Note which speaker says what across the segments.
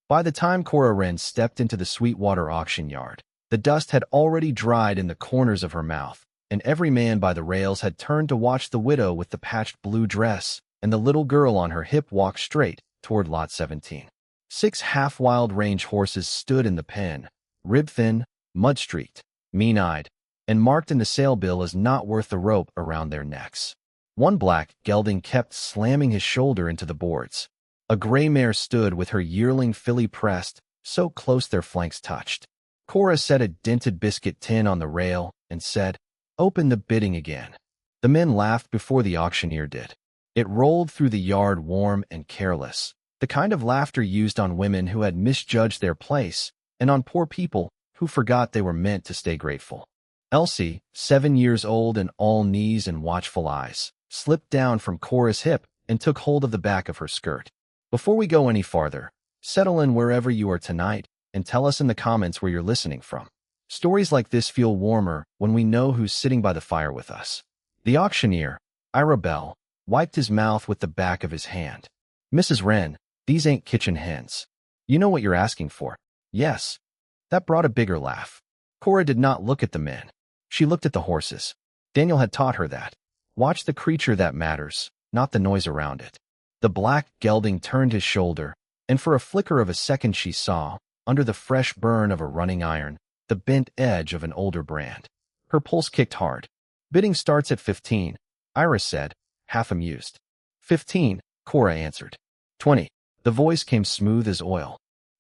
Speaker 1: By the time Cora Wren stepped into the Sweetwater auction yard, the dust had already dried in the corners of her mouth, and every man by the rails had turned to watch the widow with the patched blue dress and the little girl on her hip walk straight toward Lot 17. 6 half-wild range horses stood in the pen, rib-thin, mud-streaked, mean-eyed, and marked in the sale bill as not worth the rope around their necks. One black gelding kept slamming his shoulder into the boards. A gray mare stood with her yearling filly pressed, so close their flanks touched. Cora set a dented biscuit tin on the rail and said, "Open the bidding again." The men laughed before the auctioneer did. It rolled through the yard warm and careless, the kind of laughter used on women who had misjudged their place and on poor people who forgot they were meant to stay grateful. Elsie, 7 years old and all knees and watchful eyes, slipped down from Cora's hip and took hold of the back of her skirt. Before we go any farther, settle in wherever you are tonight and tell us in the comments where you're listening from. Stories like this feel warmer when we know who's sitting by the fire with us. The auctioneer, Ira Bell, wiped his mouth with the back of his hand. "Mrs. Wren, these ain't kitchen hens. You know what you're asking for." "Yes." That brought a bigger laugh. Cora did not look at the men. She looked at the horses. Daniel had taught her that. Watch the creature that matters, not the noise around it. The black gelding turned his shoulder, and for a flicker of a second she saw, under the fresh burn of a running iron, the bent edge of an older brand. Her pulse kicked hard. "Bidding starts at 15, Ira said, half amused. 15, Cora answered. 20. The voice came smooth as oil.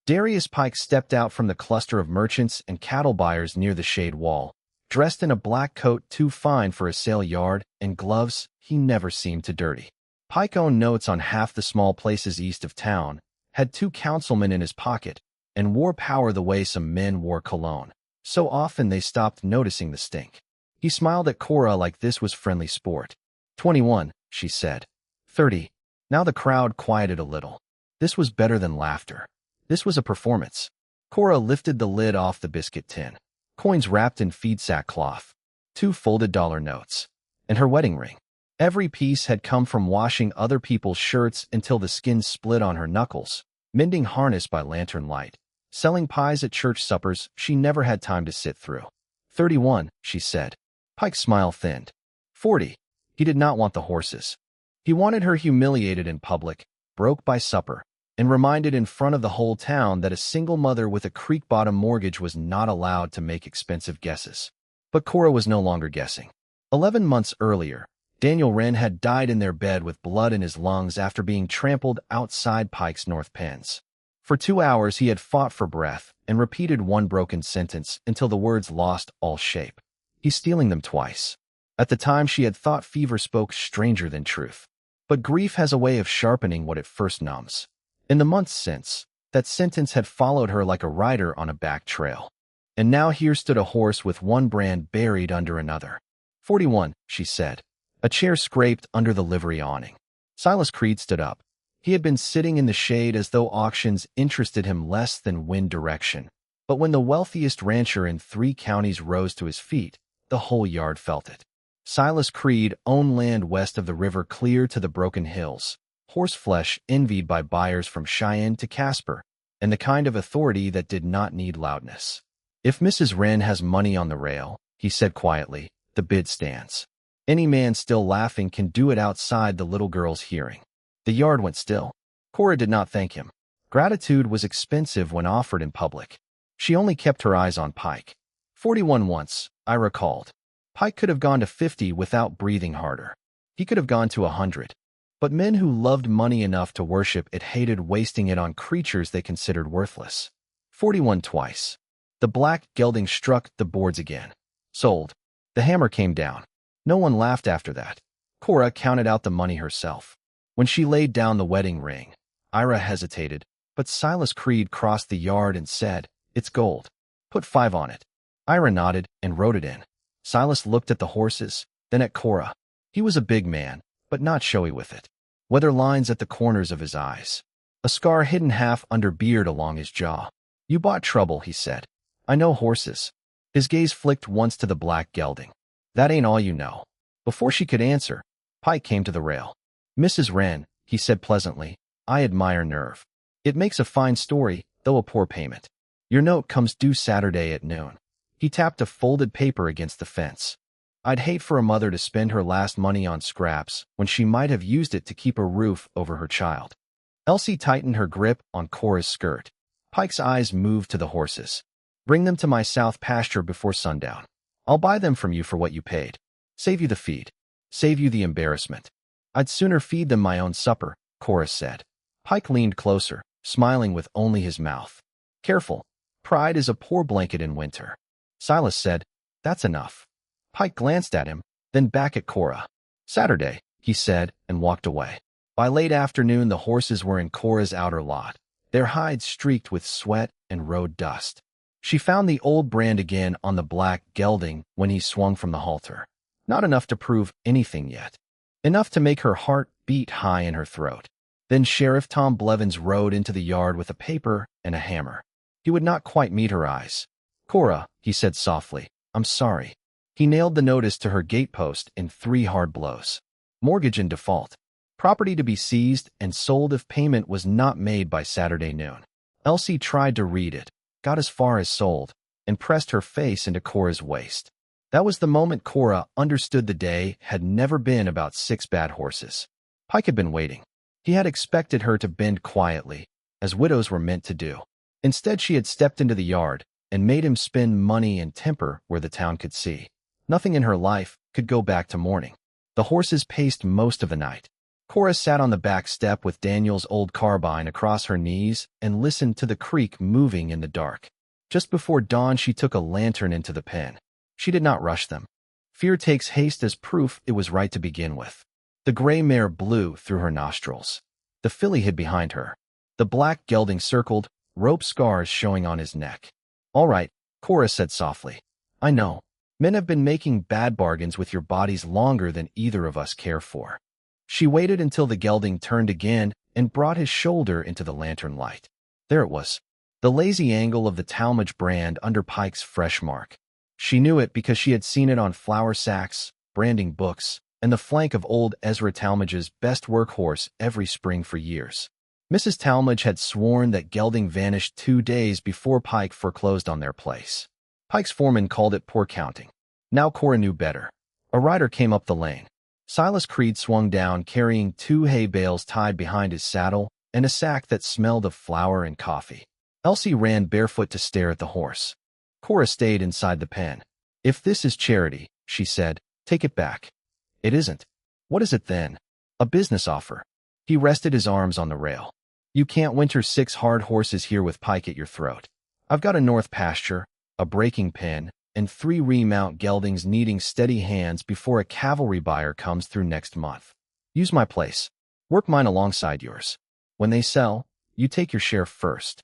Speaker 1: Darius Pike stepped out from the cluster of merchants and cattle buyers near the shade wall, dressed in a black coat too fine for a sale yard and gloves he never seemed to dirty. Pike owned notes on half the small places east of town, had 2 councilmen in his pocket, and wore power the way some men wore cologne. So often they stopped noticing the stink. He smiled at Cora like this was friendly sport. 21, she said. 30. Now the crowd quieted a little. This was better than laughter. This was a performance. Cora lifted the lid off the biscuit tin. Coins wrapped in feed sackcloth. 2 folded dollar notes. And her wedding ring. Every piece had come from washing other people's shirts until the skin split on her knuckles, mending harness by lantern light, selling pies at church suppers she never had time to sit through. 31, she said. Pike's smile thinned. 40. He did not want the horses. He wanted her humiliated in public, broke by supper, and reminded in front of the whole town that a single mother with a creek-bottom mortgage was not allowed to make expensive guesses. But Cora was no longer guessing. 11 months earlier, Daniel Wren had died in their bed with blood in his lungs after being trampled outside Pike's North Pens. For 2 hours he had fought for breath and repeated one broken sentence until the words lost all shape. He's stealing them twice. At the time she had thought fever spoke stranger than truth. But grief has a way of sharpening what it first numbs. In the months since, that sentence had followed her like a rider on a back trail. And now here stood a horse with one brand buried under another. 41, she said. A chair scraped under the livery awning. Silas Creed stood up. He had been sitting in the shade as though auctions interested him less than wind direction. But when the wealthiest rancher in 3 counties rose to his feet, the whole yard felt it. Silas Creed owned land west of the river clear to the Broken Hills, horseflesh envied by buyers from Cheyenne to Casper, and the kind of authority that did not need loudness. If Mrs. Wren has money on the rail, he said quietly, the bid stands. Any man still laughing can do it outside the little girl's hearing. The yard went still. Cora did not thank him. Gratitude was expensive when offered in public. She only kept her eyes on Pike. 41 once, I recalled. Pike could have gone to 50 without breathing harder. He could have gone to 100. But men who loved money enough to worship it hated wasting it on creatures they considered worthless. 41 twice. The black gelding struck the boards again. Sold. The hammer came down. No one laughed after that. Cora counted out the money herself. When she laid down the wedding ring, Ira hesitated, but Silas Creed crossed the yard and said, "It's gold. Put 5 on it." Ira nodded and wrote it in. Silas looked at the horses, then at Cora. He was a big man, but not showy with it. Weather lines at the corners of his eyes. A scar hidden half under beard along his jaw. "You bought trouble," he said. "I know horses." His gaze flicked once to the black gelding. "That ain't all you know." Before she could answer, Pike came to the rail. "Mrs. Wren," he said pleasantly, "I admire nerve. It makes a fine story, though a poor payment. Your note comes due Saturday at noon. He tapped a folded paper against the fence. I'd hate for a mother to spend her last money on scraps when she might have used it to keep a roof over her child. Elsie tightened her grip on Cora's skirt. Pike's eyes moved to the horses. Bring them to my south pasture before sundown. I'll buy them from you for what you paid. Save you the feed. Save you the embarrassment. I'd sooner feed them my own supper, Cora said. Pike leaned closer, smiling with only his mouth. Careful. Pride is a poor blanket in winter. Silas said, That's enough. Pike glanced at him, then back at Cora. Saturday, he said, and walked away. By late afternoon, the horses were in Cora's outer lot, their hides streaked with sweat and road dust. She found the old brand again on the black gelding when he swung from the halter. Not enough to prove anything yet. Enough to make her heart beat high in her throat. Then Sheriff Tom Blevins rode into the yard with a paper and a hammer. He would not quite meet her eyes. Cora, he said softly, I'm sorry. He nailed the notice to her gatepost in 3 hard blows. Mortgage in default. Property to be seized and sold if payment was not made by Saturday noon. Elsie tried to read it, got as far as sold, and pressed her face into Cora's waist. That was the moment Cora understood the day had never been about 6 bad horses. Pike had been waiting. He had expected her to bend quietly, as widows were meant to do. Instead, she had stepped into the yard and made him spend money and temper where the town could see. Nothing in her life could go back to mourning. The horses paced most of the night. Cora sat on the back step with Daniel's old carbine across her knees and listened to the creek moving in the dark. Just before dawn, she took a lantern into the pen. She did not rush them. Fear takes haste as proof it was right to begin with. The gray mare blew through her nostrils. The filly hid behind her. The black gelding circled, rope scars showing on his neck. All right, Cora said softly. I know. Men have been making bad bargains with your bodies longer than either of us care for. She waited until the gelding turned again and brought his shoulder into the lantern light. There it was, the lazy angle of the Talmadge brand under Pike's fresh mark. She knew it because she had seen it on flour sacks, branding books, and the flank of old Ezra Talmadge's best workhorse every spring for years. Mrs. Talmadge had sworn that gelding vanished 2 days before Pike foreclosed on their place. Pike's foreman called it poor counting. Now Cora knew better. A rider came up the lane. Silas Creed swung down carrying 2 hay bales tied behind his saddle and a sack that smelled of flour and coffee. Elsie ran barefoot to stare at the horse. Cora stayed inside the pen. If this is charity, she said, take it back. It isn't. What is it then? A business offer. He rested his arms on the rail. You can't winter 6 hard horses here with Pike at your throat. I've got a north pasture, a breaking pen, and 3 remount geldings needing steady hands before a cavalry buyer comes through next month. Use my place. Work mine alongside yours. When they sell, you take your share first.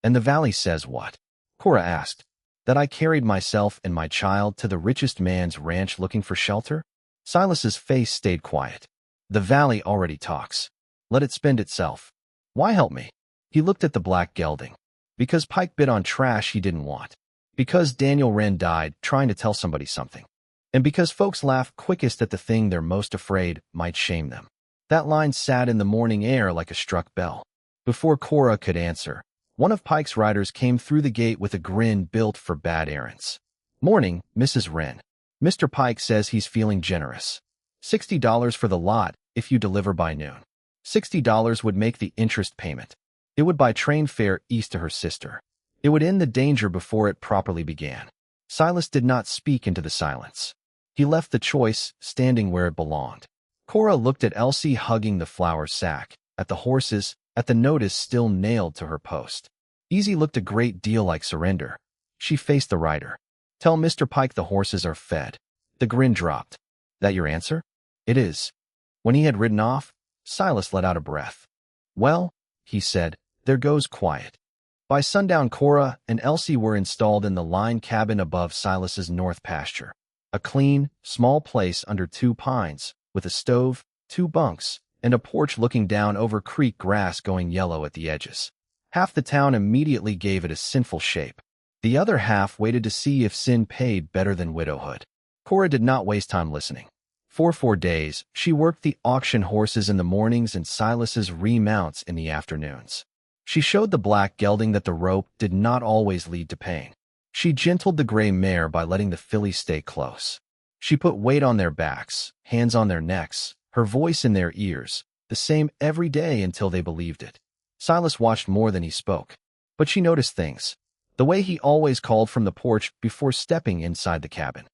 Speaker 1: And the valley says what? Cora asked. That I carried myself and my child to the richest man's ranch looking for shelter? Silas's face stayed quiet. The valley already talks. Let it spend itself. Why help me? He looked at the black gelding. Because Pike bid on trash he didn't want. Because Daniel Wren died trying to tell somebody something. And because folks laugh quickest at the thing they're most afraid might shame them. That line sat in the morning air like a struck bell. Before Cora could answer, one of Pike's riders came through the gate with a grin built for bad errands. Morning, Mrs. Wren. Mr. Pike says he's feeling generous. $60 for the lot if you deliver by noon. $60 would make the interest payment. It would buy train fare east to her sister. It would end the danger before it properly began. Silas did not speak into the silence. He left the choice standing where it belonged. Cora looked at Elsie hugging the flour sack, at the horses, at the notice still nailed to her post. Easy looked a great deal like surrender. She faced the rider. Tell Mr. Pike the horses are fed. The grin dropped. That your answer? It is. When he had ridden off, Silas let out a breath. Well, he said, there goes quiet. By sundown, Cora and Elsie were installed in the line cabin above Silas's north pasture. A clean, small place under 2 pines, with a stove, 2 bunks, and a porch looking down over creek grass going yellow at the edges. Half the town immediately gave it a sinful shape. The other half waited to see if sin paid better than widowhood. Cora did not waste time listening. For 4 days, she worked the auction horses in the mornings and Silas's remounts in the afternoons. She showed the black gelding that the rope did not always lead to pain. She gentled the gray mare by letting the fillies stay close. She put weight on their backs, hands on their necks, her voice in their ears, the same every day until they believed it. Silas watched more than he spoke. But she noticed things. The way he always called from the porch before stepping inside the cabin.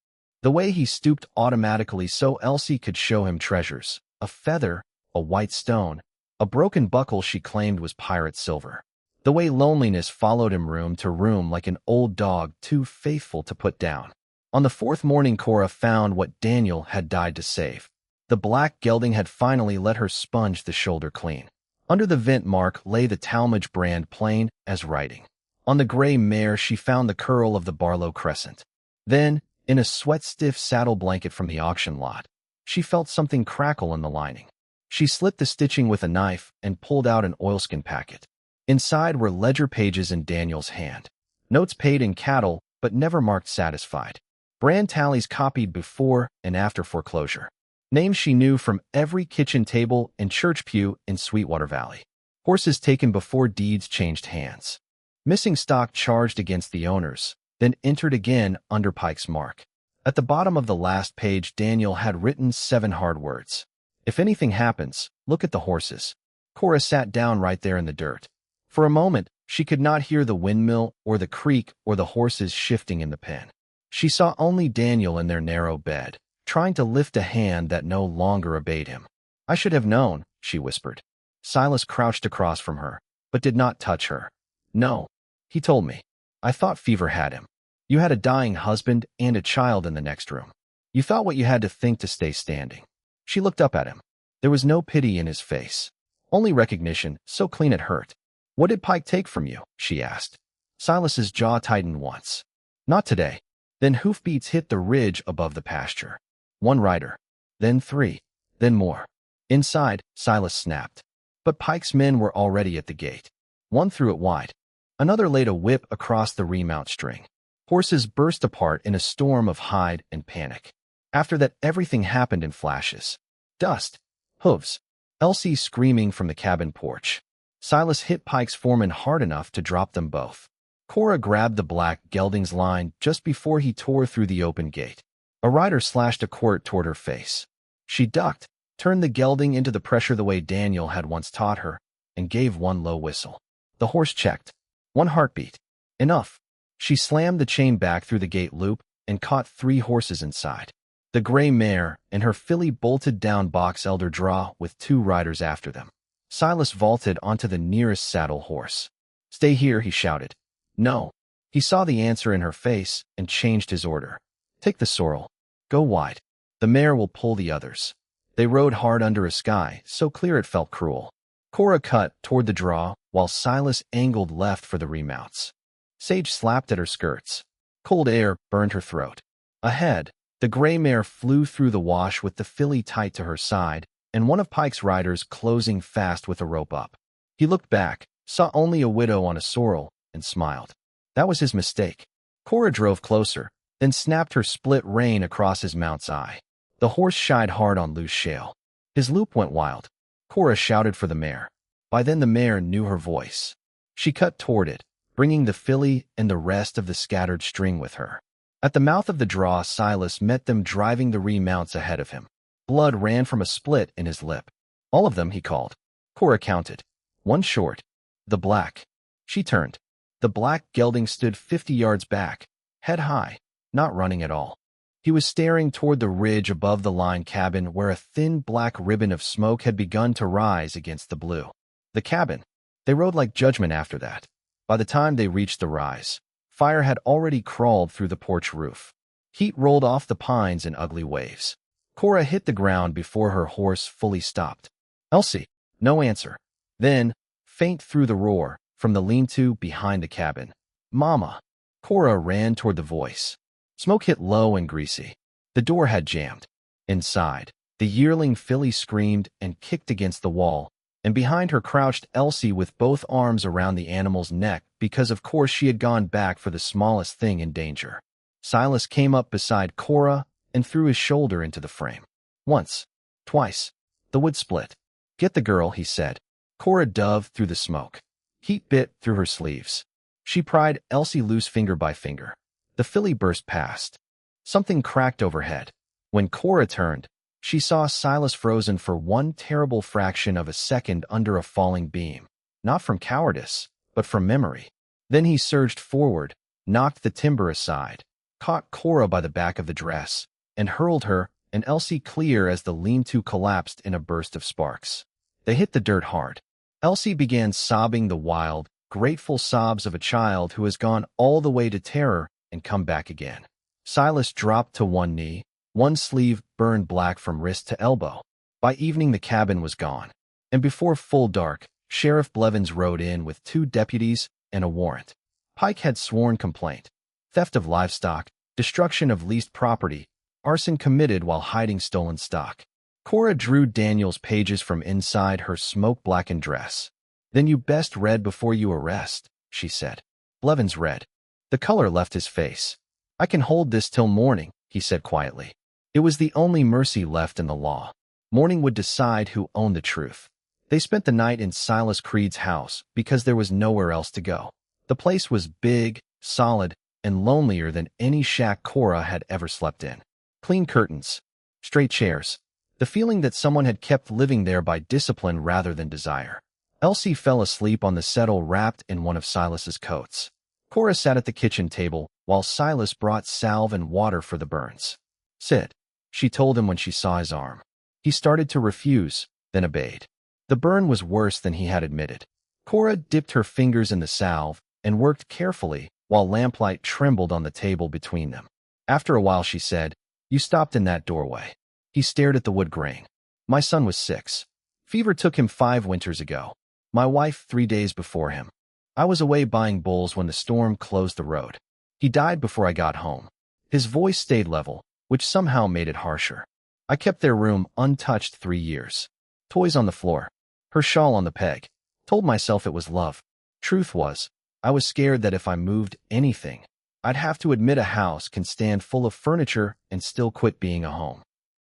Speaker 1: The way he stooped automatically so Elsie could show him treasures, a feather, a white stone, a broken buckle she claimed was pirate silver. The way loneliness followed him room to room like an old dog too faithful to put down. On the fourth morning, Cora found what Daniel had died to save. The black gelding had finally let her sponge the shoulder clean. Under the vent mark lay the Talmadge brand plain as writing. On the gray mare she found the curl of the Barlow crescent. Then, in a sweat-stiff saddle blanket from the auction lot, she felt something crackle in the lining. She slit the stitching with a knife and pulled out an oilskin packet. Inside were ledger pages in Daniel's hand. Notes paid in cattle, but never marked satisfied. Brand tallies copied before and after foreclosure. Names she knew from every kitchen table and church pew in Sweetwater Valley. Horses taken before deeds changed hands. Missing stock charged against the owners, then entered again under Pike's mark. At the bottom of the last page, Daniel had written 7 hard words. If anything happens, look at the horses. Cora sat down right there in the dirt. For a moment, she could not hear the windmill or the creak or the horses shifting in the pen. She saw only Daniel in their narrow bed, trying to lift a hand that no longer obeyed him. I should have known, she whispered. Silas crouched across from her, but did not touch her. No, he told me. I thought fever had him. You had a dying husband and a child in the next room. You thought what you had to think to stay standing. She looked up at him. There was no pity in his face, only recognition, so clean it hurt. What did Pike take from you? She asked. Silas's jaw tightened once. Not today. Then hoofbeats hit the ridge above the pasture. 1 rider. Then 3. Then more. Inside, Silas snapped. But Pike's men were already at the gate. One threw it wide. Another laid a whip across the remount string. Horses burst apart in a storm of hide and panic. After that, everything happened in flashes. Dust. Hooves. Elsie screaming from the cabin porch. Silas hit Pike's foreman hard enough to drop them both. Cora grabbed the black gelding's line just before he tore through the open gate. A rider slashed a quirt toward her face. She ducked, turned the gelding into the pressure the way Daniel had once taught her, and gave one low whistle. The horse checked. 1 heartbeat. Enough. She slammed the chain back through the gate loop and caught 3 horses inside. The gray mare and her filly bolted down box elder draw with 2 riders after them. Silas vaulted onto the nearest saddle horse. Stay here, he shouted. No. He saw the answer in her face and changed his order. Take the sorrel. Go wide. The mare will pull the others. They rode hard under a sky so clear it felt cruel. Cora cut toward the draw while Silas angled left for the remounts. Sage slapped at her skirts. Cold air burned her throat. Ahead, the gray mare flew through the wash with the filly tight to her side and one of Pike's riders closing fast with a rope up. He looked back, saw only a widow on a sorrel, and smiled. That was his mistake. Cora drove closer, then snapped her split rein across his mount's eye. The horse shied hard on loose shale. His loop went wild. Cora shouted for the mare. By then the mare knew her voice. She cut toward it, bringing the filly and the rest of the scattered string with her. At the mouth of the draw, Silas met them driving the remounts ahead of him. Blood ran from a split in his lip. All of them, he called. Cora counted. 1 short. The black. She turned. The black gelding stood 50 yards back, head high, not running at all. He was staring toward the ridge above the line cabin where a thin black ribbon of smoke had begun to rise against the blue. The cabin. They rode like judgment after that. By the time they reached the rise, fire had already crawled through the porch roof. Heat rolled off the pines in ugly waves. Cora hit the ground before her horse fully stopped. Elsie. No answer. Then, faint through the roar, from the lean-to behind the cabin. Mama. Cora ran toward the voice. Smoke hit low and greasy. The door had jammed. Inside, the yearling filly screamed and kicked against the wall, and behind her crouched Elsie with both arms around the animal's neck because of course she had gone back for the smallest thing in danger. Silas came up beside Cora and threw his shoulder into the frame. Once. Twice. The wood split. Get the girl, he said. Cora dove through the smoke. Heat bit through her sleeves. She pried Elsie loose finger by finger. The filly burst past. Something cracked overhead. When Cora turned, she saw Silas frozen for one terrible fraction of a second under a falling beam. Not from cowardice, but from memory. Then he surged forward, knocked the timber aside, caught Cora by the back of the dress, and hurled her and Elsie clear as the lean-to collapsed in a burst of sparks. They hit the dirt hard. Elsie began sobbing the wild, grateful sobs of a child who has gone all the way to terror and come back again. Silas dropped to one knee, one sleeve burned black from wrist to elbow. By evening the cabin was gone, and before full dark, Sheriff Blevins rode in with 2 deputies and a warrant. Pike had sworn complaint. Theft of livestock, destruction of leased property, arson committed while hiding stolen stock. Cora drew Daniel's pages from inside her smoke-blackened dress. "Then you best read before you arrest," she said. Blevins read. The color left his face. "I can hold this till morning," he said quietly. It was the only mercy left in the law. Morning would decide who owned the truth. They spent the night in Silas Creed's house because there was nowhere else to go. The place was big, solid, and lonelier than any shack Cora had ever slept in. Clean curtains, straight chairs, the feeling that someone had kept living there by discipline rather than desire. Elsie fell asleep on the settle wrapped in one of Silas's coats. Cora sat at the kitchen table while Silas brought salve and water for the burns. "Sit," she told him when she saw his arm. He started to refuse, then obeyed. The burn was worse than he had admitted. Cora dipped her fingers in the salve and worked carefully while lamplight trembled on the table between them. After a while she said, "You stopped in that doorway." He stared at the wood grain. "My son was 6. Fever took him 5 winters ago. My wife 3 days before him. I was away buying bulls when the storm closed the road. He died before I got home." His voice stayed level, which somehow made it harsher. "I kept their room untouched 3 years. Toys on the floor. Her shawl on the peg. Told myself it was love. Truth was, I was scared that if I moved anything, I'd have to admit a house can stand full of furniture and still quit being a home."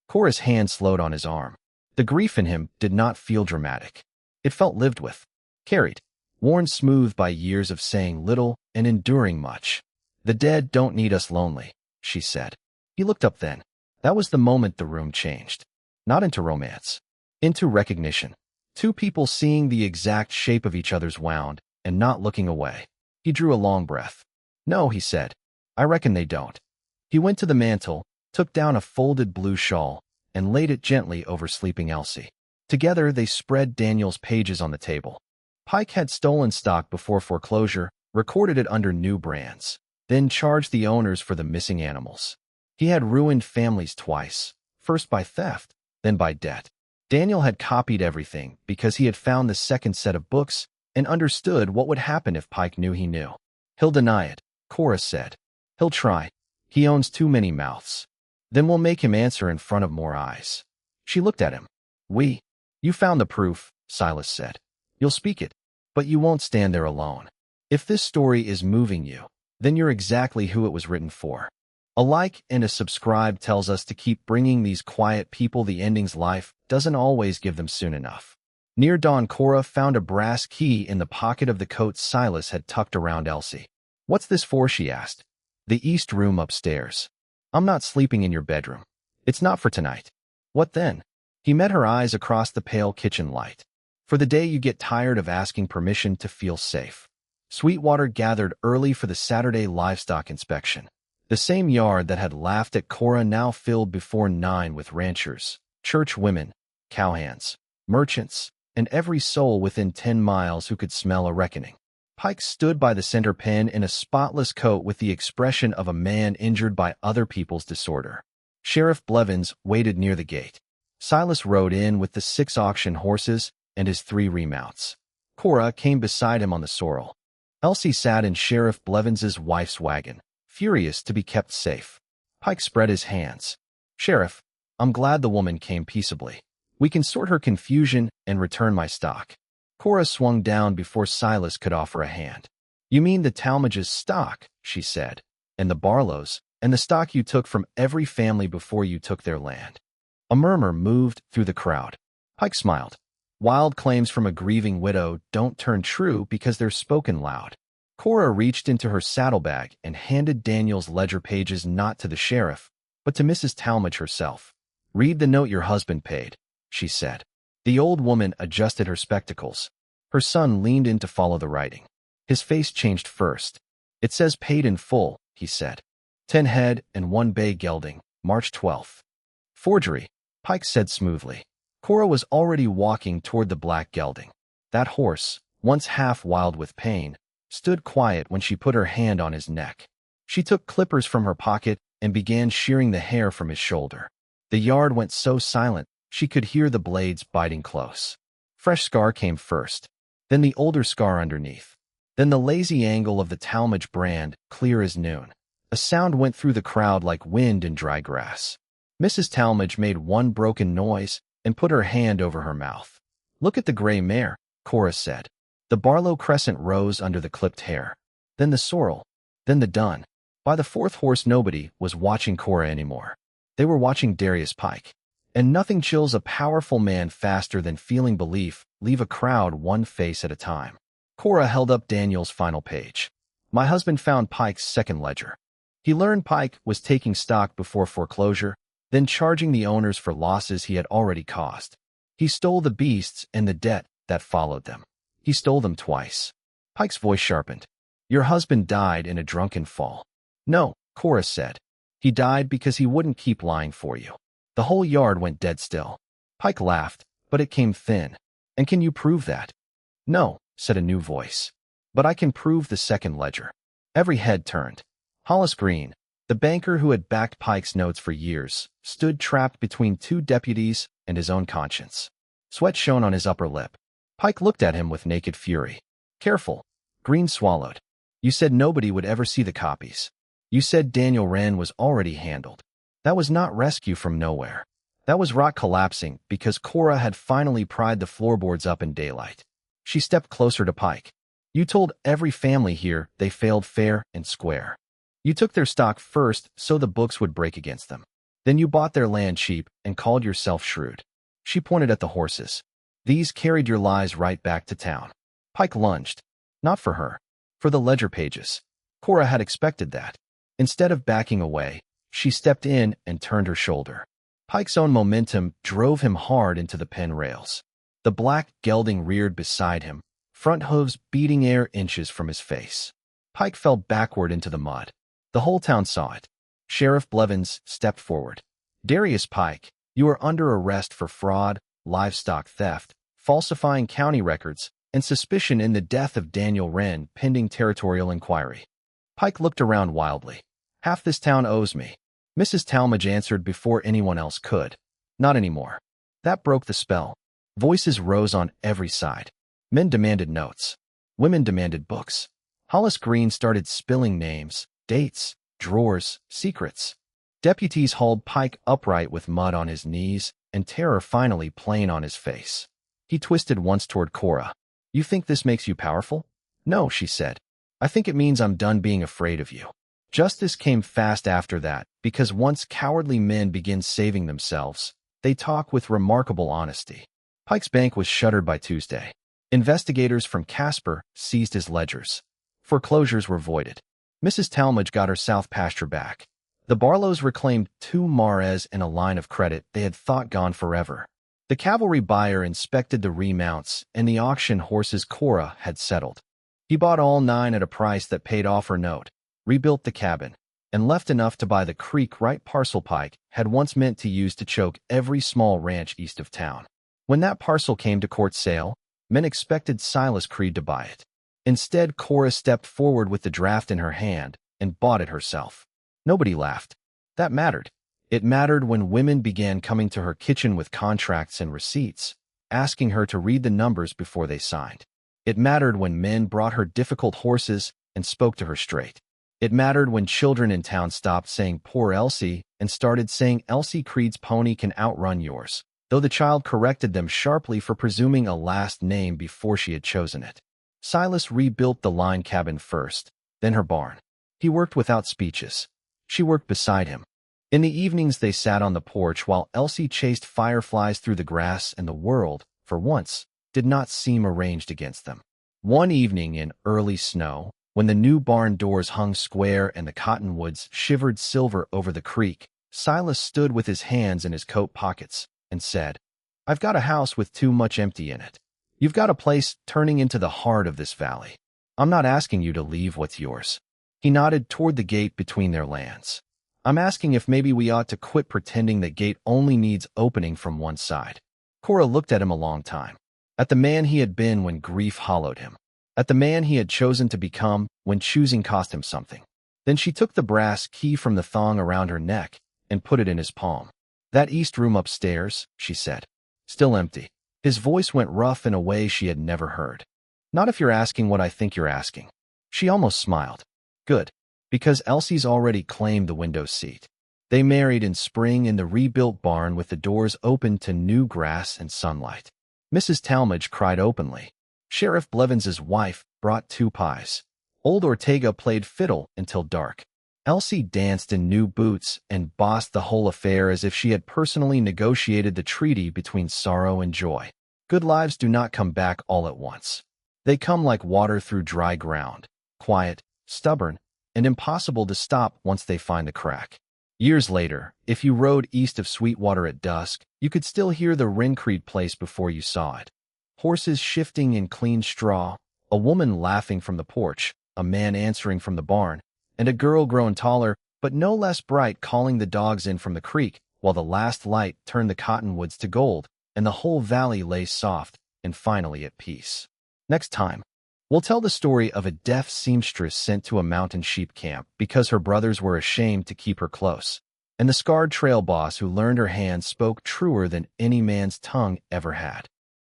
Speaker 1: Cora's hand slowed on his arm. The grief in him did not feel dramatic. It felt lived with, carried, worn smooth by years of saying little and enduring much. "The dead don't need us lonely," she said. He looked up then. That was the moment the room changed. Not into romance. Into recognition. 2 people seeing the exact shape of each other's wound and not looking away. He drew a long breath. "No," he said. "I reckon they don't." He went to the mantel, took down a folded blue shawl, and laid it gently over sleeping Elsie. Together they spread Daniel's pages on the table. Pike had stolen stock before foreclosure, recorded it under new brands, then charged the owners for the missing animals. He had ruined families twice, first by theft, then by debt. Daniel had copied everything because he had found the second set of books and understood what would happen if Pike knew he knew. "He'll deny it," Cora said. "He'll try. He owns too many mouths. Then we'll make him answer in front of more eyes." She looked at him. You found the proof," Silas said. "You'll speak it, but you won't stand there alone. If this story is moving you, then you're exactly who it was written for." A like and a subscribe tells us to keep bringing these quiet people the endings life doesn't always give them soon enough. Near dawn, Cora found a brass key in the pocket of the coat Silas had tucked around Elsie. "What's this for?" she asked. "The east room upstairs. I'm not sleeping in your bedroom. It's not for tonight." "What then?" He met her eyes across the pale kitchen light. "For the day you get tired of asking permission to feel safe." Sweetwater gathered early for the Saturday livestock inspection. The same yard that had laughed at Cora now filled before 9 with ranchers, church women, cowhands, merchants, and every soul within 10 miles who could smell a reckoning. Pike stood by the center pen in a spotless coat with the expression of a man injured by other people's disorder. Sheriff Blevins waited near the gate. Silas rode in with the 6 auction horses and his 3 remounts. Cora came beside him on the sorrel. Elsie sat in Sheriff Blevins's wife's wagon, furious to be kept safe. Pike spread his hands. "Sheriff, I'm glad the woman came peaceably. We can sort her confusion and return my stock." Cora swung down before Silas could offer a hand. "You mean the Talmadge's stock," she said, "and the Barlows, and the stock you took from every family before you took their land." A murmur moved through the crowd. Pike smiled. Wild claims from a grieving widow don't turn true because they're spoken loud. Cora reached into her saddlebag and handed Daniel's ledger pages not to the sheriff, but to Mrs. Talmadge herself. "Read the note your husband paid," she said. The old woman adjusted her spectacles. Her son leaned in to follow the writing. His face changed first. "It says paid in full," he said. 10 head and 1 bay gelding, March 12th. "Forgery," Pike said smoothly. Cora was already walking toward the black gelding. That horse, once half wild with pain, stood quiet when she put her hand on his neck. She took clippers from her pocket and began shearing the hair from his shoulder. The yard went so silent, she could hear the blades biting close. Fresh scar came first, then the older scar underneath, then the lazy angle of the Talmadge brand, clear as noon. A sound went through the crowd like wind in dry grass. Mrs. Talmadge made one broken noise and put her hand over her mouth. "Look at the gray mare," Cora said. The Barlow crescent rose under the clipped hair. Then the sorrel. Then the dun. By the fourth horse nobody was watching Cora anymore. They were watching Darius Pike. And nothing chills a powerful man faster than feeling belief leave a crowd one face at a time. Cora held up Daniel's final page. "My husband found Pike's second ledger. He learned Pike was taking stock before foreclosure, then charging the owners for losses he had already caused. He stole the beasts and the debt that followed them. He stole them twice." Pike's voice sharpened. "Your husband died in a drunken fall." "No," Cora said. "He died because he wouldn't keep lying for you." The whole yard went dead still. Pike laughed, but it came thin. "And can you prove that?" "No," said a new voice. "But I can prove the second ledger." Every head turned. Hollis Green, the banker who had backed Pike's notes for years, stood trapped between two deputies and his own conscience. Sweat shone on his upper lip. Pike looked at him with naked fury. "Careful." Green swallowed. "You said nobody would ever see the copies. You said Daniel Wren was already handled. That was not rescue from nowhere. That was rock collapsing because Cora had finally pried the floorboards up in daylight." She stepped closer to Pike. "You told every family here they failed fair and square. You took their stock first so the books would break against them. Then you bought their land cheap and called yourself shrewd." She pointed at the horses. "These carried your lies right back to town." Pike lunged. Not for her. For the ledger pages. Cora had expected that. Instead of backing away, she stepped in and turned her shoulder. Pike's own momentum drove him hard into the pen rails. The black gelding reared beside him, front hooves beating air inches from his face. Pike fell backward into the mud. The whole town saw it. Sheriff Blevins stepped forward. "Darius Pike, you are under arrest for fraud, livestock theft, falsifying county records, and suspicion in the death of Daniel Wren pending territorial inquiry." Pike looked around wildly. "Half this town owes me." Mrs. Talmadge answered before anyone else could. "Not anymore." That broke the spell. Voices rose on every side. Men demanded notes. Women demanded books. Hollis Green started spilling names, dates, drawers, secrets. Deputies hauled Pike upright with mud on his knees and terror finally plain on his face. He twisted once toward Cora. "You think this makes you powerful?" "No," she said. "I think it means I'm done being afraid of you." Justice came fast after that, because once cowardly men begin saving themselves, they talk with remarkable honesty. Pike's bank was shuttered by Tuesday. Investigators from Casper seized his ledgers. Foreclosures were voided. Mrs. Talmadge got her south pasture back. The Barlows reclaimed 2 mares and a line of credit they had thought gone forever. The cavalry buyer inspected the remounts and the auction horses Cora had settled. He bought all 9 at a price that paid off her note, rebuilt the cabin, and left enough to buy the creek right parcel Pike had once meant to use to choke every small ranch east of town. When that parcel came to court sale, men expected Silas Creed to buy it. Instead, Cora stepped forward with the draft in her hand and bought it herself. Nobody laughed. That mattered. It mattered when women began coming to her kitchen with contracts and receipts, asking her to read the numbers before they signed. It mattered when men brought her difficult horses and spoke to her straight. It mattered when children in town stopped saying "poor Elsie" and started saying "Elsie Creed's pony can outrun yours," though the child corrected them sharply for presuming a last name before she had chosen it. Silas rebuilt the line cabin first, then her barn. He worked without speeches. She worked beside him. In the evenings they sat on the porch while Elsie chased fireflies through the grass and the world, for once, did not seem arranged against them. One evening in early snow, when the new barn doors hung square and the cottonwoods shivered silver over the creek, Silas stood with his hands in his coat pockets and said, "I've got a house with too much empty in it. You've got a place turning into the heart of this valley. I'm not asking you to leave what's yours." He nodded toward the gate between their lands. "I'm asking if maybe we ought to quit pretending the gate only needs opening from one side." Cora looked at him a long time. At the man he had been when grief hollowed him. At the man he had chosen to become when choosing cost him something. Then she took the brass key from the thong around her neck and put it in his palm. "That east room upstairs," she said. "Still empty." His voice went rough in a way she had never heard. "Not if you're asking what I think you're asking." She almost smiled. "Good. Because Elsie's already claimed the window seat." They married in spring in the rebuilt barn with the doors open to new grass and sunlight. Mrs. Talmadge cried openly. Sheriff Blevins's wife brought 2 pies. Old Ortega played fiddle until dark. Elsie danced in new boots and bossed the whole affair as if she had personally negotiated the treaty between sorrow and joy. Good lives do not come back all at once. They come like water through dry ground, quiet, stubborn, and impossible to stop once they find the crack. Years later, if you rode east of Sweetwater at dusk, you could still hear the Rincreed place before you saw it. Horses shifting in clean straw, a woman laughing from the porch, a man answering from the barn, and a girl grown taller, but no less bright, calling the dogs in from the creek, while the last light turned the cottonwoods to gold, and the whole valley lay soft and finally at peace. Next time, we'll tell the story of a deaf seamstress sent to a mountain sheep camp because her brothers were ashamed to keep her close, and the scarred trail boss who learned her hand spoke truer than any man's tongue ever had.